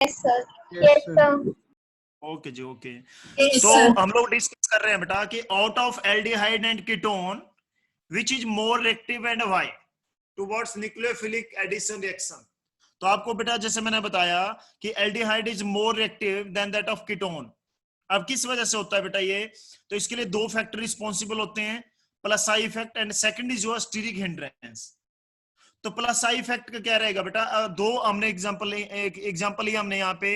Yes sir. Yes sir. Okay जी, okay. Yes, तो sir. हम लोग डिस्कस कर रहे हैं बेटा कि out of aldehyde and ketone which is more reactive and why towards nucleophilic addition reaction. तो आपको बेटा जैसे मैंने बताया कि aldehyde is more reactive then that of ketone. अब किस वजह से होता है बेटा ये? तो इसके लिए दो फैक्टर रिस्पॉन्सिबल होते हैं, plus I effect and second is your steric hindrance. तो प्लस आई इफेक्ट का क्या रहेगा बेटा? दो हमने एग्जांपल ही हमने यहाँ पे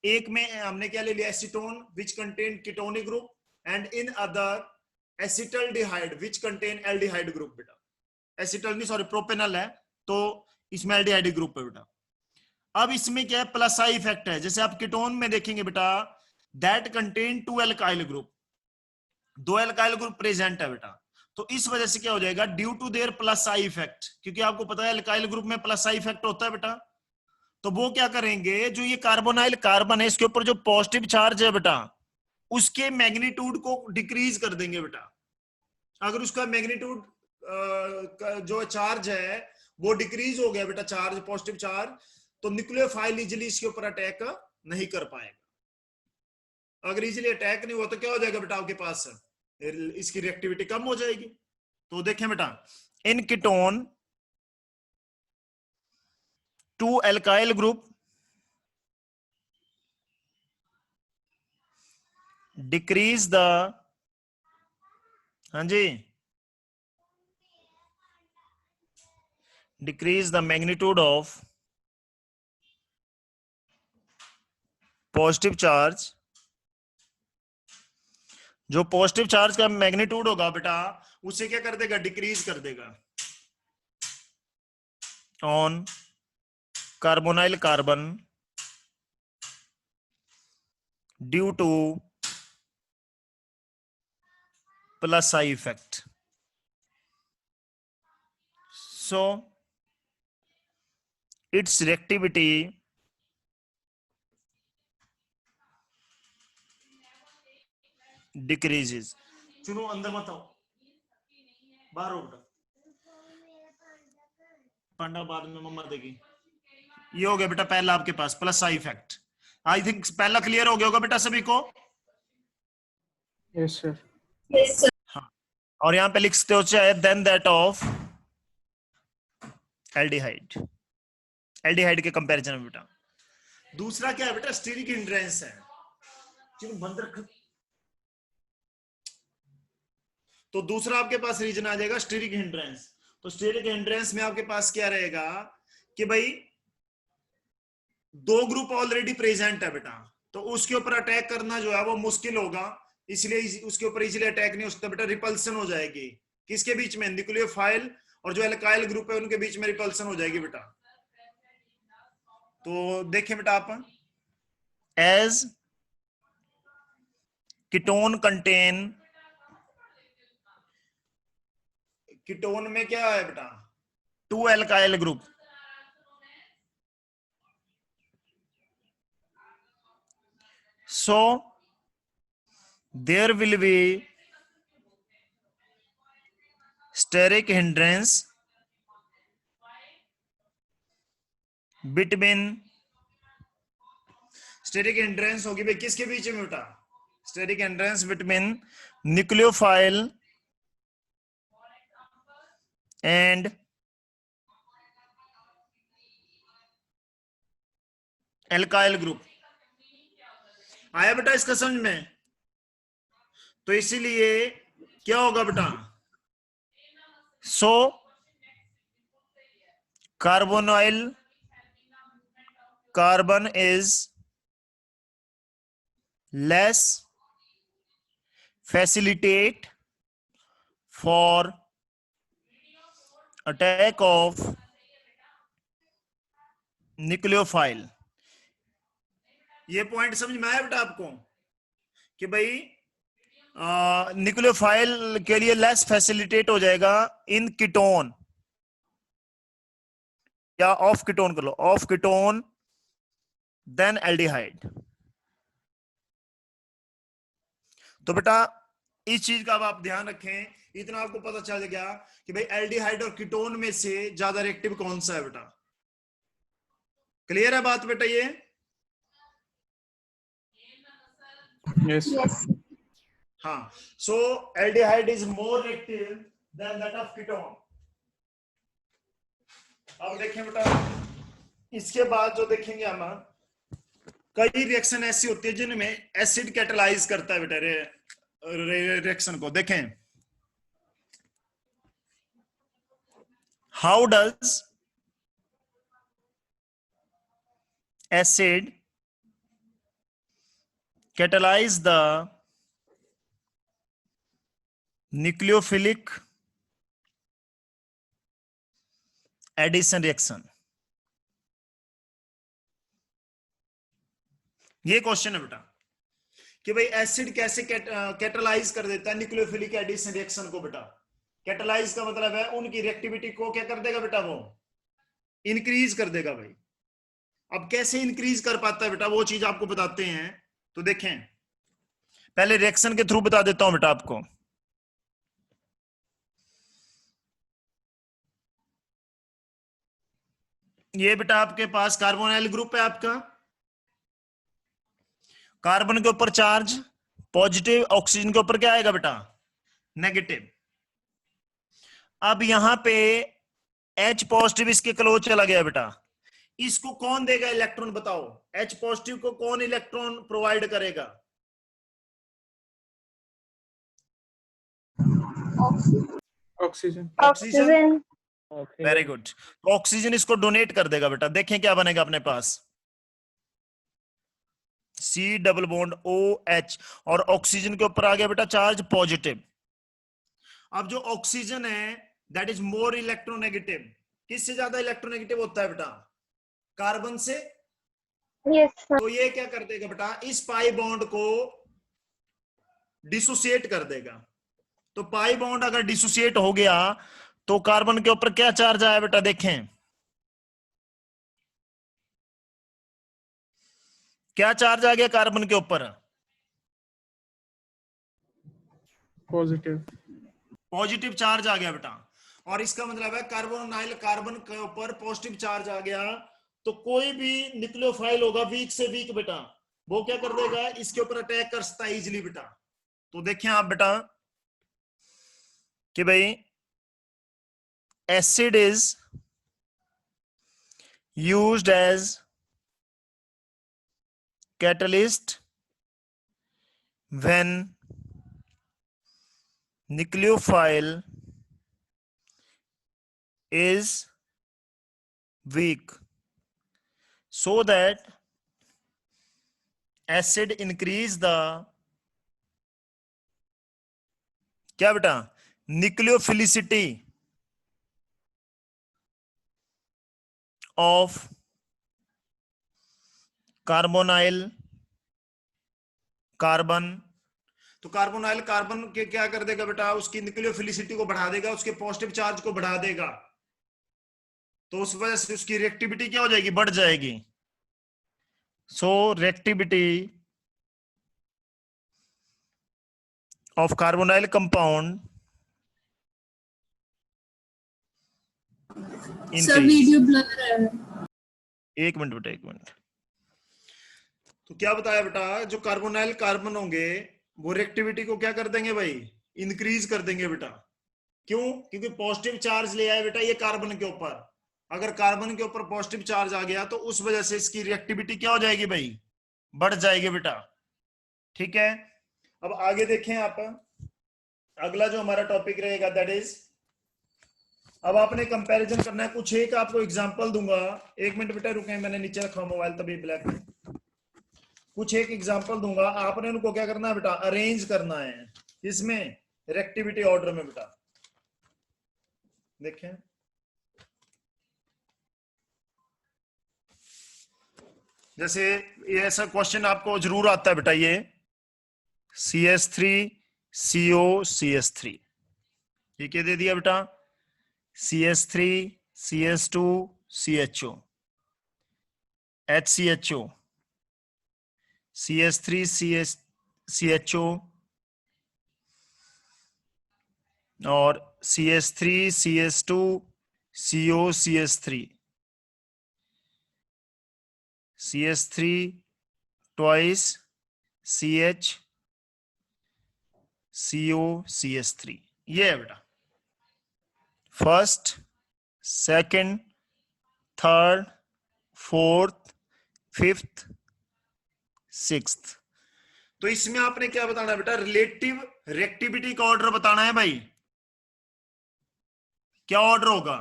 एक में हमने क्या ले लिया, acetone which contain ketonic group and in other acetaldehyde which contain aldehyde group. बेटा एसिटल नहीं, सॉरी, प्रोपेनल है, तो इसमें एल्डिहाइड ग्रुप है बेटा। अब इसमें क्या है, प्लस आई इफेक्ट है। जैसे आप कीटोन में देखेंगे बेटा, that contain two alkyl group, दो एल्काइल ग्रुप प्रेजेंट है बेटा। तो इस वजह से क्या हो जाएगा, due to their plus I effect, क्योंकि आपको पता है एल्काइल ग्रुप में प्लस आई इफेक्ट होता है बेटा। तो वो क्या करेंगे, जो ये कार्बोनाइल कार्बन है इसके ऊपर जो पॉजिटिव चार्ज है बेटा, उसके मैग्नीट्यूड को डिक्रीज कर देंगे बेटा। अगर उसका मैग्नीट्यूड जो चार्ज है वो डिक्रीज हो गया बेटा, चार्ज पॉजिटिव चार्ज, तो न्यूक्लियोफाइल इजिली इसके ऊपर अटैक नहीं कर पाएगा। अगर इजिली अटैक नहीं हुआ तो क्या हो जाएगा बेटा, आपके पास इसकी रिएक्टिविटी कम हो जाएगी। तो देखें बेटा, in ketone two alkyl group decrease the, हाँ जी, decrease the magnitude of positive charge. जो पॉजिटिव चार्ज का मैग्नीट्यूड होगा बेटा, उसे क्या कर देगा, डिक्रीज कर देगा on carbonyl carbon due to plus I effect. So its reactivity decreases. चलो अंदर मत आओ, बाहर हो बेटा, पांडा बाद में मम्मा देगी। ये हो गया बेटा पहला आपके पास plus I effect. I think पहला क्लियर हो गया होगा बेटा सभी को। Yes sir. Yes, sir. हाँ, और यहां पे लिखते हो चाहे then that of aldehyde, aldehyde के कंपैरिजन में बेटा। दूसरा क्या है बेटा, स्टीरिक हिंड्रेंस है। चलो बंद रख। तो दूसरा आपके पास रीजन आ जाएगा स्टीरिक हिंड्रेंस। तो स्टीरिक हिंड्रेंस में आपके पास क्या रहेगा कि भाई दो ग्रुप ऑलरेडी प्रेजेंट है बेटा, तो उसके ऊपर अटैक करना जो है वो मुश्किल होगा, इसलिए उसके ऊपर इजीली अटैक नहीं हो सकता बेटा, रिपल्सन हो जाएगी। किसके बीच में, न्यूक्लियोफाइल और जो एल्काइल ग्रुप है उनके बीच में रिपल्सन हो जाएगी बेटा। तो देखिए बेटा आप, एज कीटोन कंटेन, कीटोन में क्या है बेटा, two alkyl group, so there will be steric hindrance between, steric hindrance होगी भाई किसके बीच में बेटा, steric hindrance between nucleophile and alkyl group। आया बेटा इसका समझ में? तो इसीलिए क्या होगा बेटा, so carbonyl carbon is less facilitate for attack of nucleophile। ये पॉइंट समझ में आया बेटा आपको कि भाई न्यूक्लियोफाइल के लिए लेस फैसिलिटेट हो जाएगा इन कीटोन, या ऑफ कीटोन कर लो, ऑफ कीटोन देन एल्डिहाइड। तो बेटा इस चीज का अब आप ध्यान रखें, इतना आपको पता चल गया कि भाई एल्डिहाइड और कीटोन में से ज्यादा रिएक्टिव कौन सा है बेटा। क्लियर है बात बेटा ये? Yes. Yes. हाँ, so aldehyde is more reactive than that of ketone. अब देखें बेटा, इसके बाद जो देखेंगे हम, कई रिएक्शन ऐसी होती है जिनमें एसिड कैटलाइज करता है बेटा रिएक्शन को. देखें, how does acid catalyze the nucleophilic addition reaction. ये क्वेश्चन है बेटा कि भाई एसिड कैसे कैटलाइज कर देता है न्यूक्लियोफिलिक एडिशन रिएक्शन को. बेटा कैटलाइज का मतलब है उनकी रिएक्टिविटी को क्या कर देगा बेटा, वो इंक्रीज कर देगा. भाई अब कैसे इंक्रीज कर पाता है बेटा, वो चीज आपको बताते हैं. तो देखें, पहले रिएक्शन के थ्रू बता देता हूं बेटा आपको. ये बेटा आपके पास कार्बोनाइल ग्रुप है आपका. कार्बन के ऊपर चार्ज पॉजिटिव, ऑक्सीजन के ऊपर क्या आएगा बेटा, नेगेटिव. अब यहां पे H पॉजिटिव इसके क्लोज चला गया बेटा. इसको कौन देगा इलेक्ट्रॉन, बताओ. H पॉजिटिव को कौन इलेक्ट्रॉन प्रोवाइड करेगा? Oxygen. ऑक्सीजन. Very good. तो ऑक्सीजन इसको डोनेट कर देगा बेटा. देखें क्या बनेगा अपने पास, C डबल बॉन्ड OH, और ऑक्सीजन के ऊपर आ गया बेटा चार्ज पॉजिटिव. अब जो ऑक्सीजन है दैट इज मोर इलेक्ट्रोनेगेटिव. किससे ज्यादा इलेक्ट्रोनेगेटिव होता है बेटा, कार्बन से. Yes, sir. तो ये क्या कर देगा बेटा, इस पाई बॉन्ड को डिसोसिएट कर देगा. तो पाई बॉन्ड अगर डिसोसिएट हो गया तो कार्बन के ऊपर क्या चार्ज आया बेटा, देखें क्या चार्ज आ गया कार्बन के ऊपर, Positive. पॉजिटिव चार्ज आ गया बेटा. और इसका मतलब है कार्बोनाइल कार्बन के ऊपर पॉजिटिव चार्ज आ गया, तो कोई भी न्यूक्लियोफाइल होगा वीक से वीक बेटा, वो क्या कर देगा, इसके ऊपर अटैक कर सकता है इजिली बेटा. तो देखें आप बेटा कि भाई acid is used as catalyst when nucleophile is weak, so that acid increase the क्या बेटा, nucleophilicity of कार्बोनाइल कार्बन. तो कार्बोनाइल कार्बन के क्या कर देगा बेटा, उसकी न्यूक्लियोफिलिसिटी को बढ़ा देगा, उसके पॉजिटिव चार्ज को बढ़ा देगा. तो उस वजह से उसकी रिएक्टिविटी क्या हो जाएगी, बढ़ जाएगी. So reactivity of carbonyl compound sir video blur है. एक मिनट बेटा, एक मिनट. तो क्या बताया बेटा, जो कार्बोनाइल कार्बन होंगे वो रिएक्टिविटी को क्या कर देंगे भाई, इंक्रीज कर देंगे बेटा. क्यों, क्योंकि पॉजिटिव चार्ज ले आए बेटा ये कार्बन के ऊपर. अगर कार्बन के ऊपर पॉजिटिव चार्ज आ गया तो उस वजह से इसकी रिएक्टिविटी क्या हो जाएगी भाई, बढ़ जाएगी बेटा. ठीक है. अब आगे देखें आप, अगला जो हमारा टॉपिक रहेगा दैट इज, अब आपने कंपैरिजन करना है. कुछ एक आपको एग्जांपल दूंगा. एक मिनट बेटा रुकें, मैंने नीचे रखा मोबाइल तभी ब्लैक में. कुछ एक एग्जांपल दूंगा, आपने उनको क्या करना है बेटा, अरेंज करना है. इसमें रिएक्टिविटी ऑर्डर में बेटा. देखें, जैसे ये ऐसा क्वेश्चन आपको जरूर आता है बेटा, ये CS3 CO CS3, ये क्या दे दिया बेटा, CS3 CS2 CHO HCHO CS3 CHO और CS3 CS2 CO CS3 CS3 twice CH CO CH3, ये है बेटा first, second, third, fourth, fifth, sixth. तो इसमें आपने क्या बताना है बेटा, रिलेटिव रिएक्टिविटी का ऑर्डर बताना है भाई। क्या ऑर्डर होगा?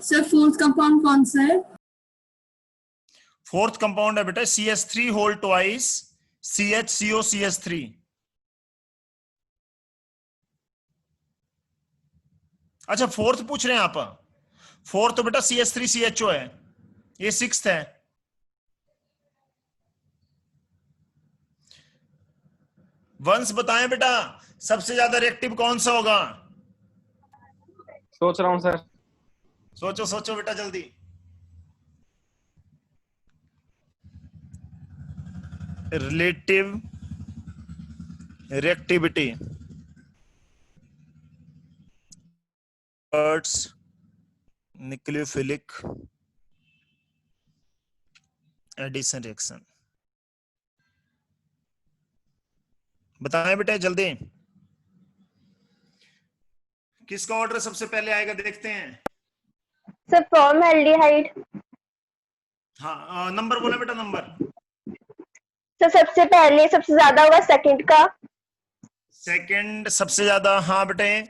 सर फोर्थ कंपाउंड कौन सा है? फोर्थ कंपाउंड है बेटा CH3 whole twice CHCO CH3। अच्छा फोर्थ पूछ रहे हैं आप? फोर्थ तो बेटा CH3 CHO है, ये सिक्स्थ है। वंश बताएं बेटा सबसे ज्यादा रिएक्टिव कौन सा होगा? सोच रहा हूँ सर। सोचो सोचो बेटा जल्दी। Relative reactivity towards nucleophilic addition reaction, बताएं बेटा जल्दी। किसका ऑर्डर सबसे पहले आएगा देखते हैं। Sir formaldehyde. हाँ नंबर बोला बेटा, नंबर। सर सबसे पहले सबसे ज्यादा होगा सेकंड का, सेकंड सबसे ज्यादा, हाँ बेटे।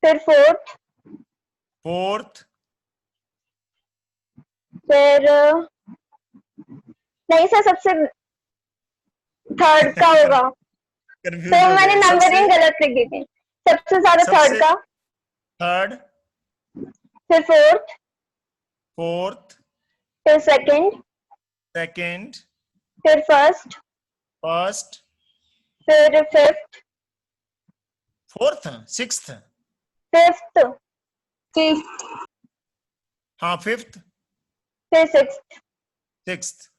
फिर फोर्थ, फोर्थ, फिर नहीं सर सबसे थर्ड का होगा। कंफ्यूज सर हो मैंने गए। नंबरिंग गलत लिख दी थी। सबसे ज्यादा थर्ड का, थर्ड, फिर फोर्थ, फोर्थ, फिर सेकंड, सेकंड, फिर फर्स्ट, फर्स्ट, फिर fifth, fourth, sixth, fifth, fifth, हाँ फिफ्थ, फिर सिक्स्थ। सिक्स्थ।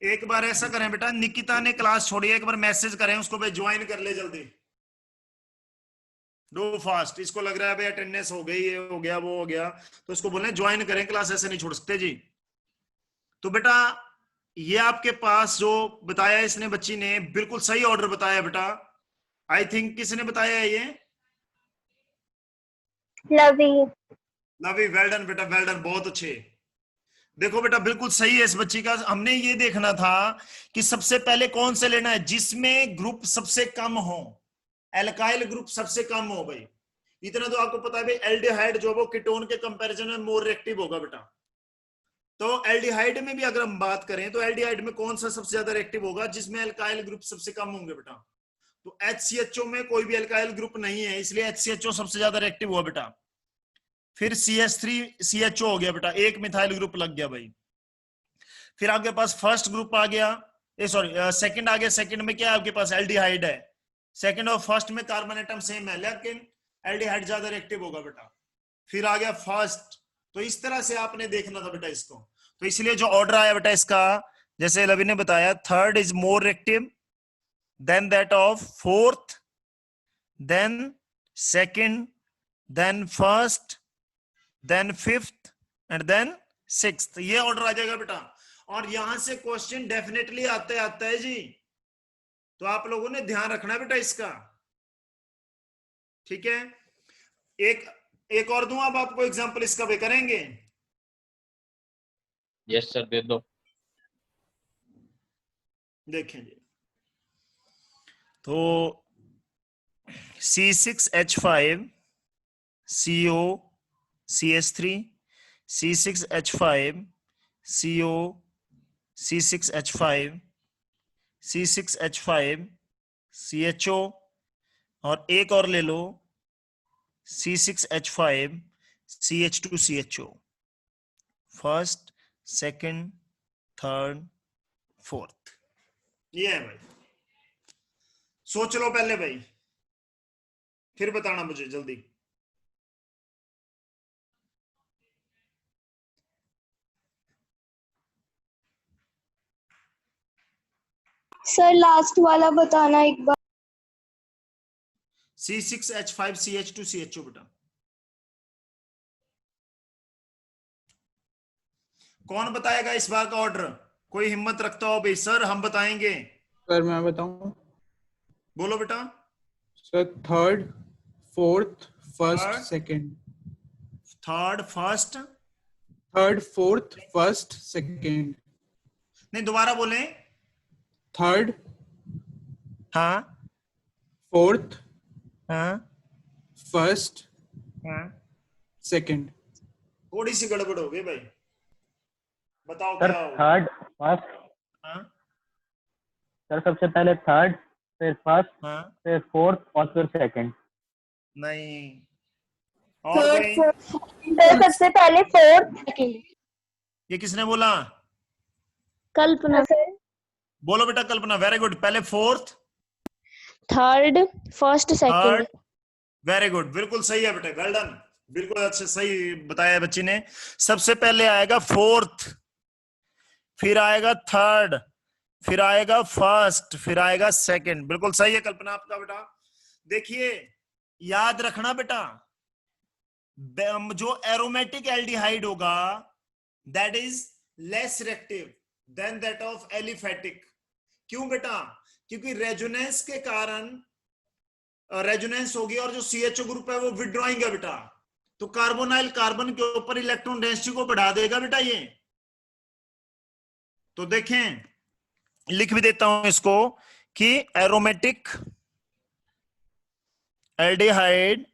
एक बार ऐसा करें बेटा, निकिता ने क्लास छोड़ी है, एक बार मैसेज करें उसको, भाई ज्वाइन कर ले जल्दी, डू फास्ट। इसको लग रहा है भाई अटेंडेंस हो गई, ये हो गया वो हो गया, तो उसको बोलना ज्वाइन करें क्लास, ऐसे नहीं छोड़ सकते जी। तो बेटा ये आपके पास जो बताया इसने बच्ची ने बिल्कुल सही ऑर्डर बताया बेटा। आई थिंक किसने बताया है ये? लवी। लवी, वेल डन बेटा, वेल डन, बहुत अच्छे। देखो बेटा बिल्कुल सही है इस बच्ची का। हमने ये देखना था कि सबसे पहले कौन से लेना है जिसमें ग्रुप सबसे कम हो, एल्काइल ग्रुप सबसे कम हो भाई। इतना तो आपको पता है भाई, एल्डिहाइड जो वो कीटोन के कंपैरिजन में मोर रिएक्टिव होगा बेटा। तो एल्डिहाइड में भी अगर हम बात करें तो एल्डिहाइड में कौन सा सबसे ज्यादा रिएक्टिव होगा? जिसमें एल्काइल ग्रुप सबसे कम होंगे बेटा। तो HCHO में कोई भी एल्काइल ग्रुप नहीं है, इसलिए HCHO सबसे ज्यादा रिएक्टिव हुआ बेटा। फिर CH3 CHO हो गया बेटा, एक मिथाइल ग्रुप लग गया भाई। फिर आपके पास फर्स्ट ग्रुप आ गया, सॉरी सेकंड आ गया। सेकंड में क्या है आपके पास? एल्डिहाइड है। सेकंड और फर्स्ट में कार्बन एटम सेम है, लेकिन एल्डिहाइड ज्यादा रिएक्टिव होगा बेटा। फिर आ गया फर्स्ट। तो इस तरह से आपने देखना था बेटा इसको। तो इसलिए जो ऑर्डर आया बेटा इसका, जैसे लवी ने बताया, third is more reactive then that of fourth, then second, then first, then fifth and then sixth. ये ऑर्डर आ जाएगा बेटा। और यहां से क्वेश्चन डेफिनेटली आता है जी, तो आप लोगों ने ध्यान रखना बेटा इसका, ठीक है। एक और दूं अब आपको एग्जांपल इसका, भी करेंगे? यस सर, दे दो। देखें जी, तो C6H5 CO CH3, C6H5 CO C6H5 C6H5 CHO, और एक और ले लो C6H5 CH2 CHO, first, second, third, fourth. ये है भाई, सोच लो पहले भाई, फिर बताना मुझे जल्दी। सर लास्ट वाला बताना एक बार। C6H5 CH2 CHO बेटा, कौन बताएगा इस बार का ऑर्डर? कोई हिम्मत रखता हो भाई? सर हम बताएंगे। सर मैं बताऊं? बोलो बेटा। Sir third, fourth, first, third, second. Third, first. Third, fourth, first, second. नहीं, दोबारा बोले। थर्ड, हाँ फोर्थ, हाँ फर्स्ट, हाँ। सेकंड। थोड़ी सी गड़बड़ हो गई भाई, बताओ सर क्या होगा? Third first. हाँ सर सबसे पहले थर्ड, फिर फर्स्ट, हाँ। फिर फोर्थ और फिर सेकंड। नहीं, और थर्ड, कोई? फोर्थ, सर सबसे पहले फोर्थ, सेकंड। ये किसने बोला? कल्पना सर। बोलो बेटा कल्पना। Very good. पहले fourth, third, first, third. Second. Very good, बिल्कुल सही है बेटा, वेल डन। बिल्कुल अच्छे सही बताया बच्ची ने। सबसे पहले आएगा फोर्थ, फिर आएगा थर्ड, फिर आएगा फर्स्ट, फिर आएगा सेकंड। बिल्कुल सही है कल्पना आपका बेटा। देखिए याद रखना बेटा, जो एरोमेटिक एल्डिहाइड होगा that is less reactive then that of aliphatic. क्यों बेटा? क्योंकि रेजोनेंस के कारण रेजोनेंस होगी और जो CHO ग्रुप है वो विड्रॉइंग है बेटा, तो कार्बोनाइल कार्बन के ऊपर इलेक्ट्रॉन डेंसिटी को बढ़ा देगा बेटा ये। तो देखें, लिख भी देता हूं इसको कि aromatic aldehyde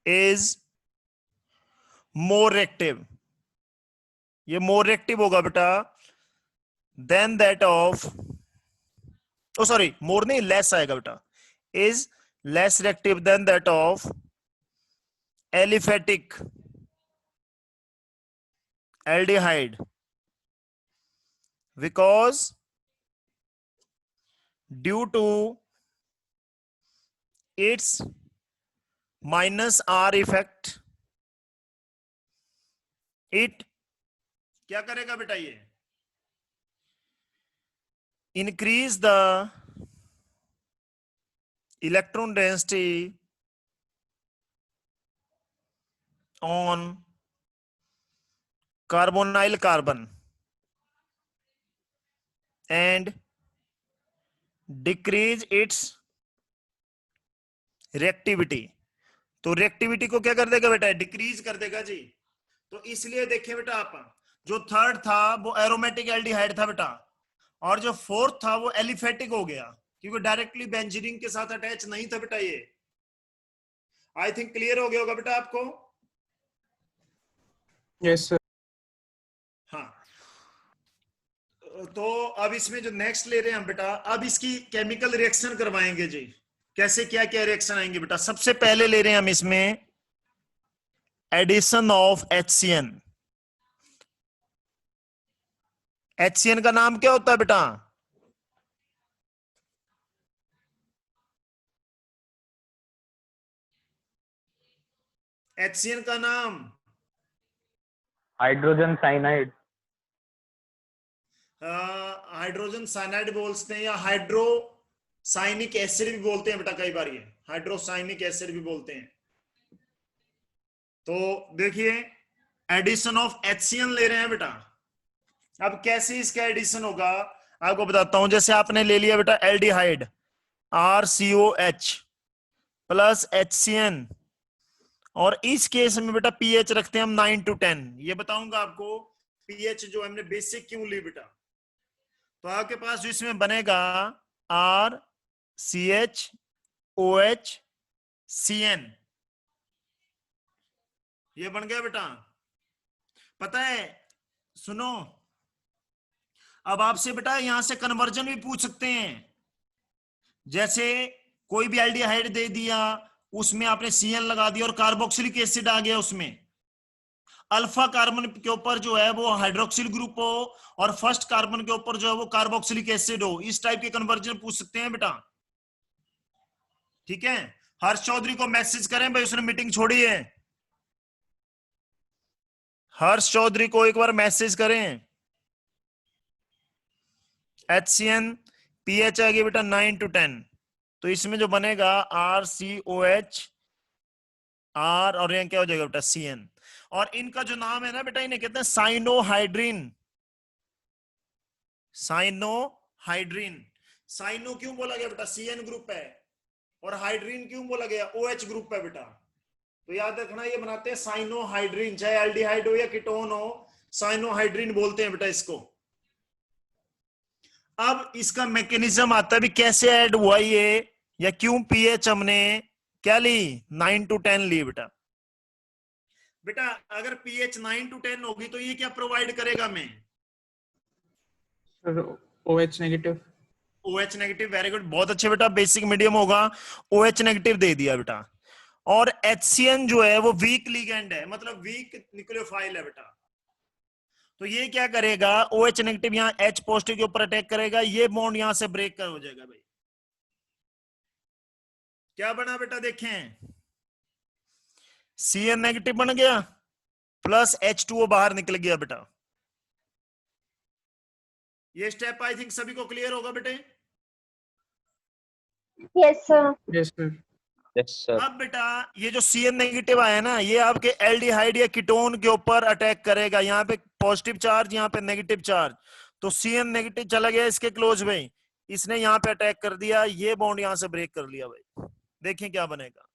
is more reactive, ये मोर रिएक्टिव होगा बेटा then that of, oh sorry more नहीं, लेस आएगा बेटा, is less reactive then that of aliphatic aldehyde because due to its minus R effect it क्या करेगा बेटा? ये increase the electron density on carbonyl carbon and decrease its reactivity। तो reactivity को क्या कर देगा बेटा? डिक्रीज कर देगा जी। तो इसलिए देखिए बेटा, आप जो थर्ड था वो एरोमेटिक एल्डिहाइड था बेटा, और जो फोर्थ था वो एलिफेटिक हो गया क्योंकि डायरेक्टली बेंजीन के साथ अटैच नहीं था बेटा ये। आई थिंक क्लियर हो गया होगा बेटा आपको। Yes sir. हाँ, तो अब इसमें जो नेक्स्ट ले रहे हैं हम बेटा, अब इसकी केमिकल रिएक्शन करवाएंगे जी। कैसे क्या क्या रिएक्शन आएंगे बेटा? सबसे पहले ले रहे हैं हम इसमें एडिशन ऑफ HCN। HCN का नाम क्या होता है बेटा? HCN का नाम हाइड्रोजन साइनाइड। हाइड्रोजन साइनाइड बोलते हैं या हाइड्रोसाइनिक एसिड भी बोलते हैं बेटा, कई बार ये हाइड्रोसाइनिक एसिड भी बोलते हैं। तो देखिए एडिशन ऑफ HCN ले रहे हैं बेटा। अब कैसे इसका एडिशन होगा आपको बताता हूं। जैसे आपने ले लिया बेटा एल्डिहाइड RCOH प्लस HCN, और इस केस में बेटा pH रखते हैं हम 9 to 10। ये बताऊंगा आपको pH जो हमने बेसिक क्यों ली बेटा। तो आपके पास जो इसमें बनेगा RCHOHCN, ये बन गया बेटा। पता है, सुनो, अब आपसे बेटा यहां से कन्वर्जन भी पूछ सकते हैं। जैसे कोई भी एल्डिहाइड दे दिया, उसमें आपने CN लगा दिया और कार्बोक्सिलिक एसिड आ गया, उसमें अल्फा कार्बन के ऊपर जो है वो हाइड्रोक्सिल ग्रुप हो और फर्स्ट कार्बन के ऊपर जो है वो कार्बोक्सिलिक एसिड हो, इस टाइप के कन्वर्जन पूछ सकते हैं बेटा। ठीक है, हर्ष चौधरी को मैसेज करें भाई, उसने मीटिंग छोड़ी है। हर्ष चौधरी को एक बार मैसेज करें। HCN pH आ गया बेटा 9 to 10, तो इसमें जो बनेगा RCOH R और यहाँ क्या हो जाएगा बेटा CN। और इनका जो नाम है ना बेटा, इन्हें कहते हैं साइनोहाइड्रिन। साइनोहाइड्रीन। साइनो क्यों बोला गया बेटा? CN ग्रुप है। और हाइड्रीन क्यों बोला गया? OH ग्रुप है बेटा। तो याद रखना, ये बनाते हैं साइनोहाइड्रीन, चाहे एल्डिहाइड हो या कीटोन हो, साइनोहाइड्रीन बोलते हैं बेटा इसको। अब इसका मैकेनिज्म आता है भी, कैसे ऐड हुआ ये, या क्यों पीएच हमने क्या ली, 9 to 10 ली बेटा। बेटा अगर पीएच 9 to 10 होगी तो ये क्या प्रोवाइड करेगा हमें? OH negative. OH negative, very good, बहुत अच्छे बेटा। बेसिक मीडियम होगा, OH नेगेटिव दे दिया बेटा। और HCN जो है वो वीक लिगेंड है, मतलब वीक न्यूक्लियोफाइल है बेटा। तो ये क्या करेगा, OH नेगेटिव यहाँ H पॉजिटिव के ऊपर अटैक करेगा, ये बॉन्ड यहां से ब्रेक कर हो जाएगा भाई। क्या बना बेटा, देखें, CN नेगेटिव बन गया प्लस H2O बाहर निकल गया बेटा। ये स्टेप आई थिंक सभी को क्लियर होगा बेटे। Yes sir. Yes sir. Yes sir. अब बेटा ये जो CN नेगेटिव आया ना, ये आपके एल्डिहाइड या कीटोन के ऊपर अटैक करेगा। यहाँ पे पॉजिटिव चार्ज, यहाँ पे नेगेटिव चार्ज, तो CN नेगेटिव चला गया इसके क्लोज में, इसने यहाँ पे अटैक कर दिया, ये बॉन्ड यहाँ से ब्रेक कर लिया भाई। देखें क्या बनेगा,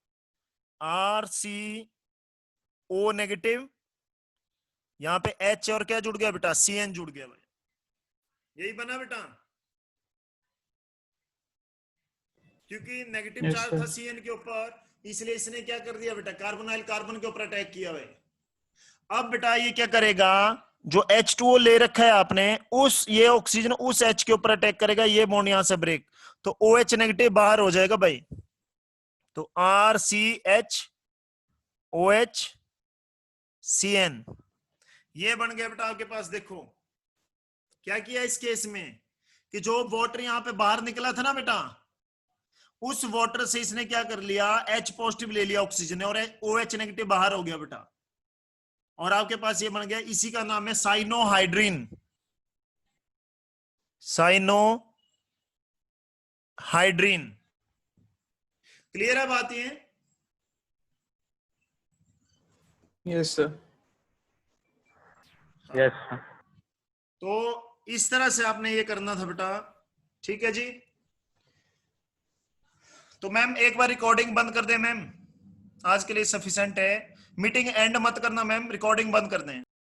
RCO नेगेटिव, यहाँ पे H और क्या जुड़ गया बेटा, CN जुड़ गया भाई। यही बना बेटा, क्योंकि नेगेटिव Yes, चार्ज sir. था CN के ऊपर, इसलिए इसने क्या कर दिया बेटा, कार्बोनाइल कार्बन के ऊपर अटैक किया भाई। अब बेटा ये क्या करेगा, जो H2O ले रखा है आपने, उस ये ऑक्सीजन उस H के ऊपर अटैक करेगा, ये बॉन्ड यहां से ब्रेक, तो OH नेगेटिव बाहर हो जाएगा भाई। तो RCH OH CN ये बन गया बेटा आपके पास। देखो क्या किया इस केस में, कि जो वाटर यहां पे बाहर निकला था ना बेटा, उस वाटर से इसने क्या कर लिया, H पॉजिटिव ले लिया ऑक्सीजन, और OH नेगेटिव बाहर हो गया बेटा, और आपके पास ये बन गया, इसी का नाम है साइनोहाइड्रीन। साइनोहाइड्रीन, क्लियर है बात ये? Yes sir. Yes sir. तो इस तरह से आपने ये करना था बेटा, ठीक है जी। तो मैम एक बार रिकॉर्डिंग बंद कर दे मैम, आज के लिए सफिशिएंट है। मीटिंग एंड मत करना मैम, रिकॉर्डिंग बंद कर दें।